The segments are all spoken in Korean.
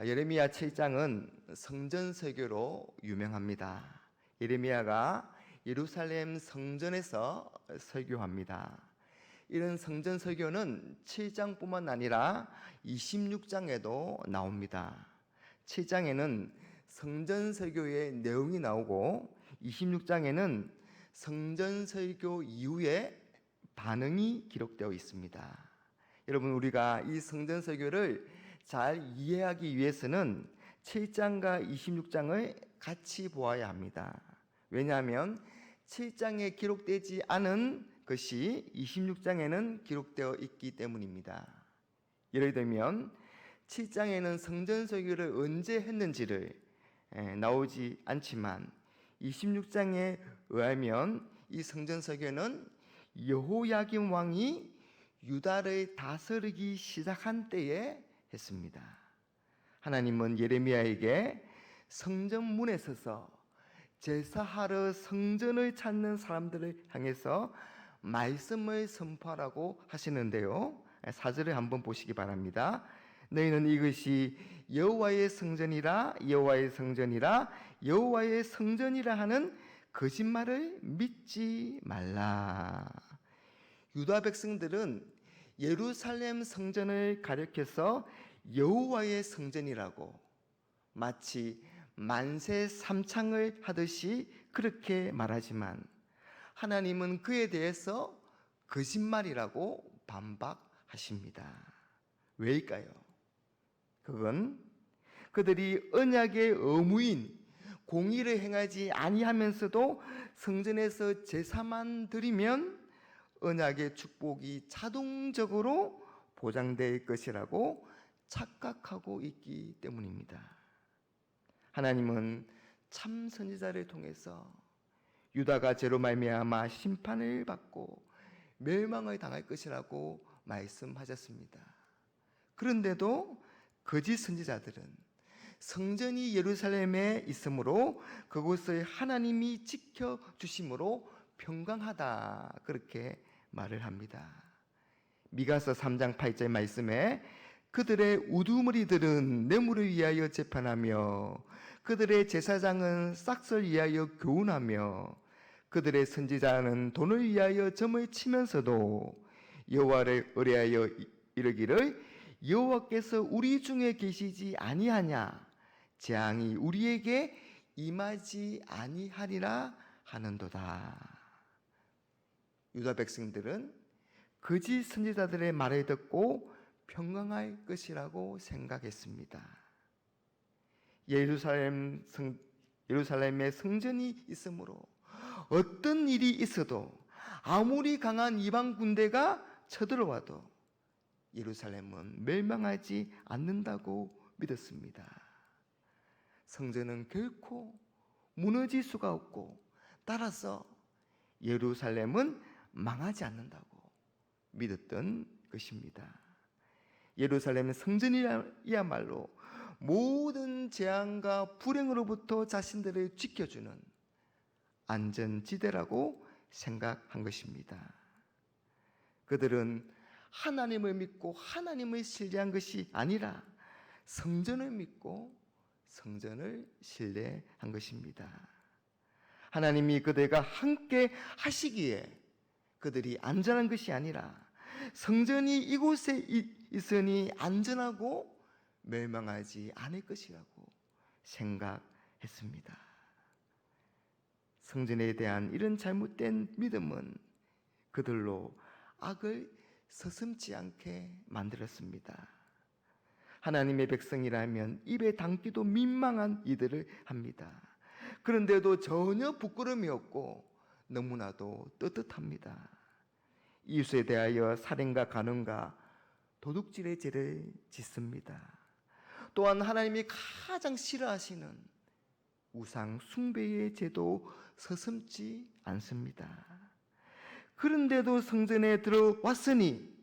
예레미야 7장은 성전 설교로 유명합니다. 예레미야가 예루살렘 성전에서 설교합니다. 이런 성전 설교는 7장뿐만 아니라 26장에도 나옵니다. 7장에는 성전 설교의 내용이 나오고 26장에는 성전 설교 이후에 반응이 기록되어 있습니다. 여러분, 우리가 이 성전 설교를 잘 이해하기 위해서는 7장과 26장을 같이 보아야 합니다. 왜냐하면 7장에 기록되지 않은 것이 26장에는 기록되어 있기 때문입니다. 예를 들면 7장에는 성전 설교를 언제 했는지를 나오지 않지만 26장에 의하면 이 성전 설교는 여호야김 왕이 유다를 다스리기 시작한 때에 했습니다. 하나님은 예레미야에게 성전문에 서서 제사하러 성전을 찾는 사람들을 향해서 말씀을 선포하라고 하시는데요. 4절을 한번 보시기 바랍니다. 너희는 이것이 여호와의 성전이라 여호와의 성전이라 여호와의 성전이라 하는 거짓말을 믿지 말라. 유다 백성들은 예루살렘 성전을 가리켜서 여호와의 성전이라고 마치 만세 삼창을 하듯이 그렇게 말하지만 하나님은 그에 대해서 거짓말이라고 반박하십니다. 왜일까요? 그건 그들이 언약의 의무인 공의를 행하지 아니하면서도 성전에서 제사만 드리면 언약의 축복이 자동적으로 보장될 것이라고 착각하고 있기 때문입니다. 하나님은 참 선지자를 통해서 유다가 죄로 말미암아 심판을 받고 멸망을 당할 것이라고 말씀하셨습니다. 그런데도 거짓 선지자들은 성전이 예루살렘에 있으므로 그곳을 하나님이 지켜주심으로 평강하다 그렇게 말을 합니다. 미가서 3장 8절 말씀에 그들의 우두머리들은 뇌물을 위하여 재판하며 그들의 제사장은 싹을 위하여 교훈하며 그들의 선지자는 돈을 위하여 점을 치면서도 여호와를 의뢰하여 이르기를 여호와께서 우리 중에 계시지 아니하냐 재앙이 우리에게 임하지 아니하리라 하는도다. 유다 백성들은 거짓 선지자들의 말을 듣고 평강할 것이라고 생각했습니다. 예루살렘에 성전이 있으므로 어떤 일이 있어도 아무리 강한 이방 군대가 쳐들어와도 예루살렘은 멸망하지 않는다고 믿었습니다. 성전은 결코 무너질 수가 없고 따라서 예루살렘은 망하지 않는다고 믿었던 것입니다. 예루살렘 성전이야말로 모든 재앙과 불행으로부터 자신들을 지켜주는 안전지대라고 생각한 것입니다. 그들은 하나님을 믿고 하나님을 신뢰한 것이 아니라 성전을 믿고 성전을 신뢰한 것입니다. 하나님이 그들과 함께 하시기에 그들이 안전한 것이 아니라 성전이 이곳에 있으니 안전하고 멸망하지 않을 것이라고 생각했습니다. 성전에 대한 이런 잘못된 믿음은 그들로 악을 서슴지 않게 만들었습니다. 하나님의 백성이라면 입에 담기도 민망한 이들을 합니다. 그런데도 전혀 부끄러움이 없고 너무나도 떳떳합니다. 이웃에 대하여 살인과 간음과 도둑질의 죄를 짓습니다. 또한 하나님이 가장 싫어하시는 우상 숭배의 죄도 서슴지 않습니다. 그런데도 성전에 들어왔으니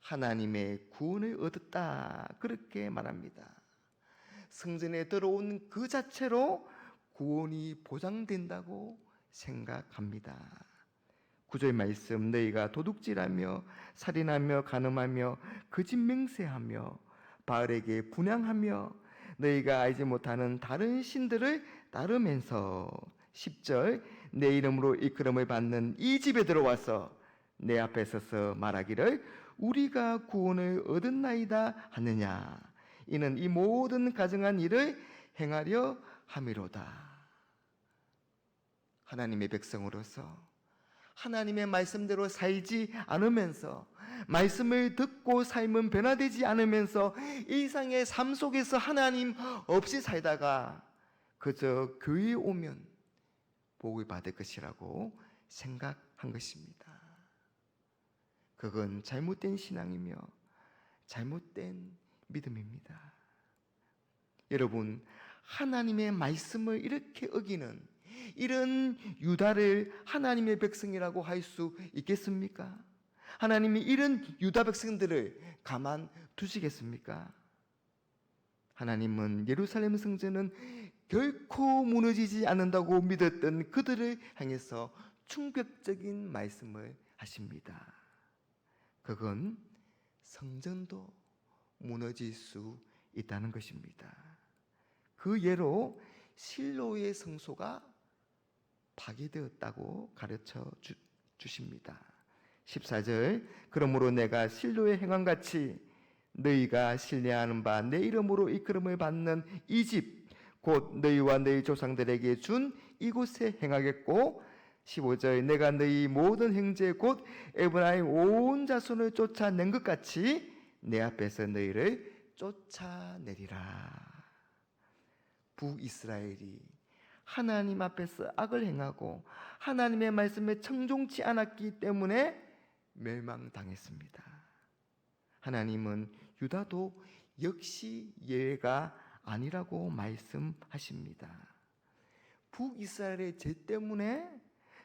하나님의 구원을 얻었다 그렇게 말합니다. 성전에 들어온 그 자체로 구원이 보장된다고 생각합니다. 9절 말씀, 너희가 도둑질하며 살인하며 간음하며 거짓 맹세하며 바알에게 분향하며 너희가 알지 못하는 다른 신들을 따르면서 10절 내 이름으로 이끌음을 받는 이 집에 들어와서 내 앞에 서서 말하기를 우리가 구원을 얻었나이다 하느냐. 이는 이 모든 가증한 일을 행하려 함이로다. 하나님의 백성으로서 하나님의 말씀대로 살지 않으면서 말씀을 듣고 삶은 변화되지 않으면서 일상의 삶 속에서 하나님 없이 살다가 그저 교회에 오면 복을 받을 것이라고 생각한 것입니다. 그건 잘못된 신앙이며 잘못된 믿음입니다. 여러분, 하나님의 말씀을 이렇게 어기는 이런 유다를 하나님의 백성이라고 할 수 있겠습니까? 하나님이 이런 유다 백성들을 가만 두시겠습니까? 하나님은 예루살렘 성전은 결코 무너지지 않는다고 믿었던 그들을 향해서 충격적인 말씀을 하십니다. 그건 성전도 무너질 수 있다는 것입니다. 그 예로 실로의 성소가 파괴되었다고 가르쳐 주십니다. 14절 그러므로 내가 실로의 행함같이 너희가 신뢰하는 바 내 이름으로 이끌음을 받는 이 집 곧 너희와 너희 조상들에게 준 이곳에 행하겠고 15절 내가 너희 모든 형제 곧 에브라임 온 자손을 쫓아낸 것 같이 내 앞에서 너희를 쫓아내리라. 북이스라엘이 하나님 앞에서 악을 행하고 하나님의 말씀에 청종치 않았기 때문에 멸망당했습니다. 하나님은 유다도 역시 예외가 아니라고 말씀하십니다. 북이스라엘의 죄 때문에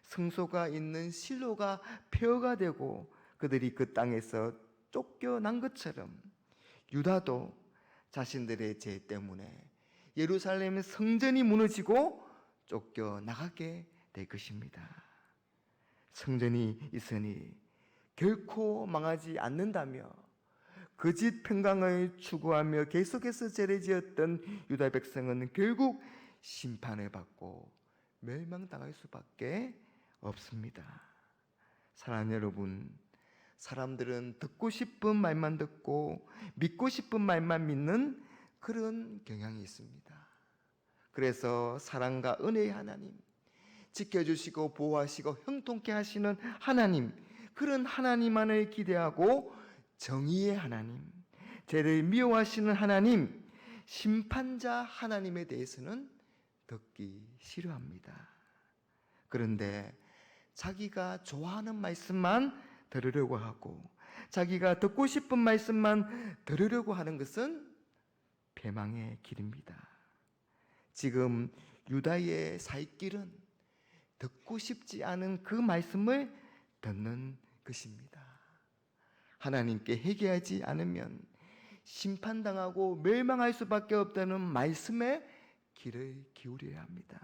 성소가 있는 실로가 폐허가 되고 그들이 그 땅에서 쫓겨난 것처럼 유다도 자신들의 죄 때문에 예루살렘의 성전이 무너지고 쫓겨나가게 될 것입니다. 성전이 있으니 결코 망하지 않는다며 거짓 평강을 추구하며 계속해서 죄를 지었던 유다 백성은 결국 심판을 받고 멸망당할 수밖에 없습니다. 사랑하는 여러분, 사람들은 듣고 싶은 말만 듣고 믿고 싶은 말만 믿는 그런 경향이 있습니다. 그래서 사랑과 은혜의 하나님, 지켜주시고 보호하시고 형통케 하시는 하나님, 그런 하나님만을 기대하고 정의의 하나님, 죄를 미워하시는 하나님, 심판자 하나님에 대해서는 듣기 싫어합니다. 그런데 자기가 좋아하는 말씀만 들으려고 하고 자기가 듣고 싶은 말씀만 들으려고 하는 것은 패망의 길입니다. 지금 유다의 살 길은 듣고 싶지 않은 그 말씀을 듣는 것입니다. 하나님께 회개하지 않으면 심판당하고 멸망할 수밖에 없다는 말씀에 귀를 기울여야 합니다.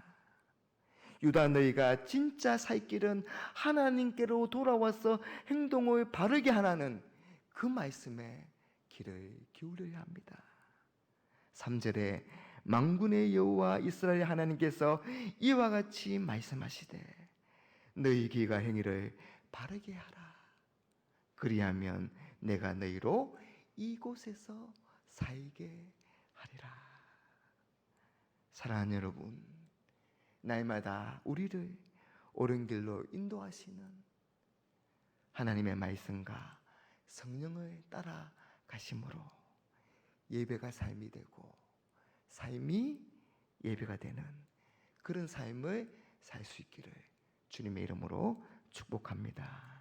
유다 너희가 진짜 살 길은 하나님께로 돌아와서 행동을 바르게 하라는 그 말씀에 귀를 기울여야 합니다. 3절에 만군의 여호와 이스라엘 하나님께서 이와 같이 말씀하시되 너희 귀가 행위를 바르게 하라. 그리하면 내가 너희로 이곳에서 살게 하리라. 사랑하는 여러분, 날마다 우리를 옳은 길로 인도하시는 하나님의 말씀과 성령을 따라 가심으로 예배가 삶이 되고 삶이 예배가 되는 그런 삶을 살 수 있기를 주님의 이름으로 축복합니다.